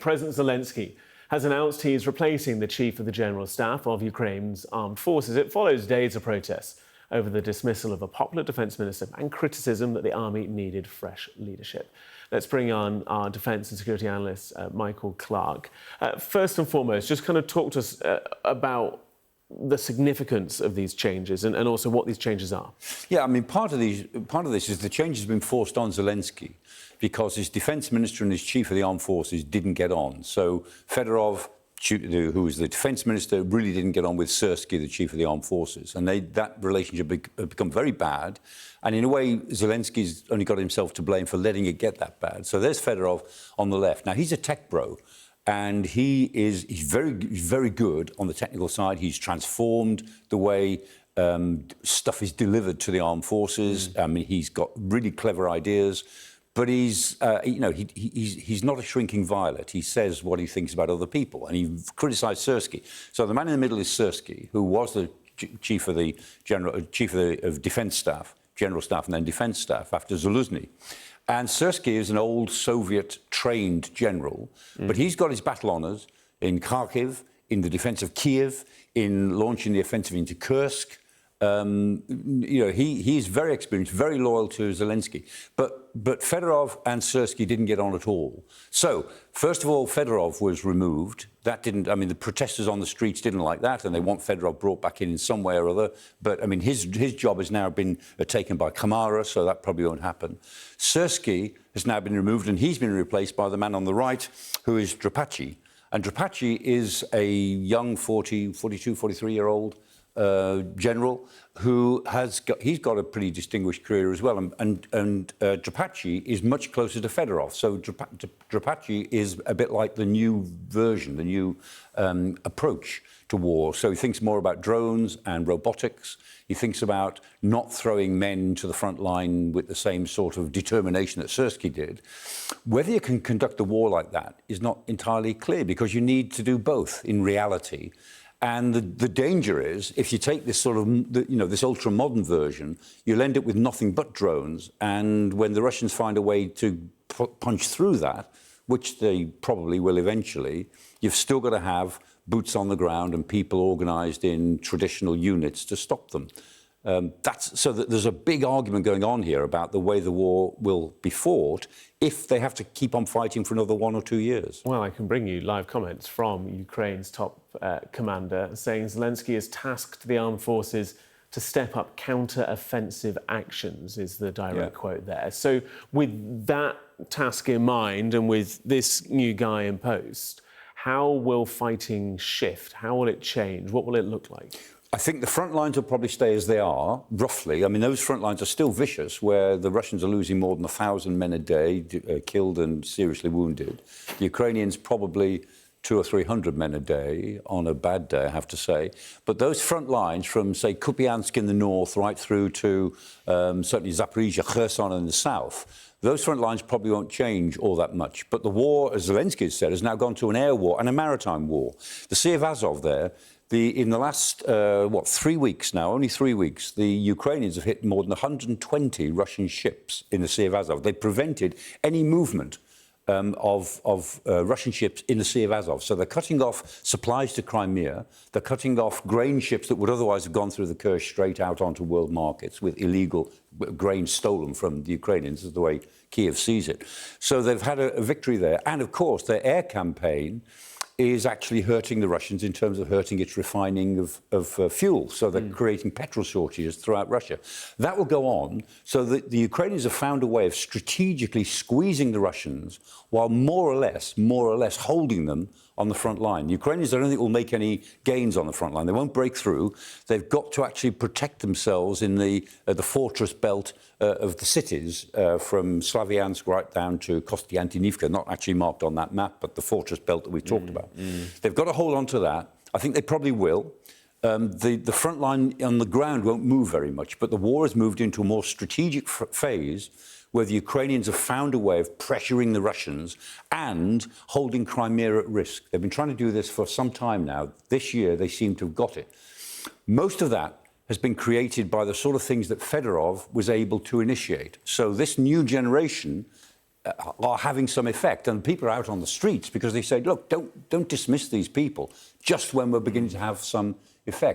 President Zelenskyy has announced he is replacing the chief of the General Staff of Ukraine's armed forces. It follows days of protests over the dismissal of a popular defence minister and criticism that the army needed fresh leadership. Let's bring on our defence and security analyst, Michael Clarke. First and foremost, just kind of talk to us about the significance of these changes and also what these changes are. Yeah, I mean, part of this is the change has been forced on Zelenskyy because his defence minister and his chief of the armed forces didn't get on. So Fedorov, who was the defence minister, really didn't get on with Syrskyi, the chief of the armed forces. And that relationship had become very bad. And in a way, Zelensky's only got himself to blame for letting it get that bad. So there's Fedorov on the left. Now, he's a tech bro. And he's very good on the technical side. He's transformed the way stuff is delivered to the armed forces. I mean, he's got really clever ideas. But he's not a shrinking violet. He says what he thinks about other people, and he criticised Syrskyi. So the man in the middle is Syrskyi, who was the chief of the defence staff, general staff, and then defence staff after Zaluzny. And Syrskyi is an old Soviet-trained general, but he's got his battle honours in Kharkiv, in the defence of Kiev, in launching the offensive into Kursk. He's very experienced, very loyal to Zelenskyy. But Fedorov and Syrskyi didn't get on at all. So, first of all, Fedorov was removed. That didn't, I mean, the protesters on the streets didn't like that, and they want Fedorov brought back in some way or other. But, I mean, his job has now been taken by Kamara, so that probably won't happen. Syrskyi has now been removed, and he's been replaced by the man on the right, who is Drapachi. And Drapachi is a young 42, 43-year-old general who he's got a pretty distinguished career as well, and Drapachi is much closer to Fedorov. So Drapachi is a bit like the new version, the new approach to war. So he thinks more about drones and robotics. He thinks about not throwing men to the front line with the same sort of determination that Syrskyi did. Whether you can conduct a war like that is not entirely clear, because you need to do both in reality. And the danger is, if you take this sort of, this ultra-modern version, you'll end up with nothing but drones. And when the Russians find a way to punch through that, which they probably will eventually, you've still got to have boots on the ground and people organised in traditional units to stop them. So that there's a big argument going on here about the way the war will be fought if they have to keep on fighting for another 1 or 2 years. Well, I can bring you live comments from Ukraine's top commander saying Zelenskyy has tasked the armed forces to step up counter-offensive actions, is the direct quote there. So with that task in mind and with this new guy in post, how will fighting shift? How will it change? What will it look like? I think the front lines will probably stay as they are, roughly. I mean, those front lines are still vicious, where the Russians are losing more than 1,000 men a day, killed and seriously wounded. The Ukrainians probably 200 or 300 men a day on a bad day, I have to say. But those front lines from, say, Kupiansk in the north right through to certainly Zaporizhia, Kherson in the south, those front lines probably won't change all that much. But the war, as Zelenskyy has said, has now gone to an air war and a maritime war. The Sea of Azov there, in the last, 3 weeks now, only 3 weeks, the Ukrainians have hit more than 120 Russian ships in the Sea of Azov. They prevented any movement of Russian ships in the Sea of Azov. So they're cutting off supplies to Crimea. They're cutting off grain ships that would otherwise have gone through the Kerch straight out onto world markets with illegal grain stolen from the Ukrainians, is the way Kiev sees it. So they've had a victory there. And, of course, their air campaign is actually hurting the Russians in terms of hurting its refining of fuel. So they're creating petrol shortages throughout Russia. That will go on. So the Ukrainians have found a way of strategically squeezing the Russians while more or less holding them on the front line. The Ukrainians, I don't think, will make any gains on the front line. They won't break through. They've got to actually protect themselves in the fortress belt of the cities, from Slavyansk right down to Kostiantynivka, not actually marked on that map, but the fortress belt that we talked about. They've got to hold on to that. I think they probably will. The front line on the ground won't move very much, but the war has moved into a more strategic phase where the Ukrainians have found a way of pressuring the Russians and holding Crimea at risk. They've been trying to do this for some time now. This year, they seem to have got it. Most of that has been created by the sort of things that Fedorov was able to initiate. So this new generation are having some effect, and people are out on the streets because they say, look, don't dismiss these people just when we're beginning to have some effect.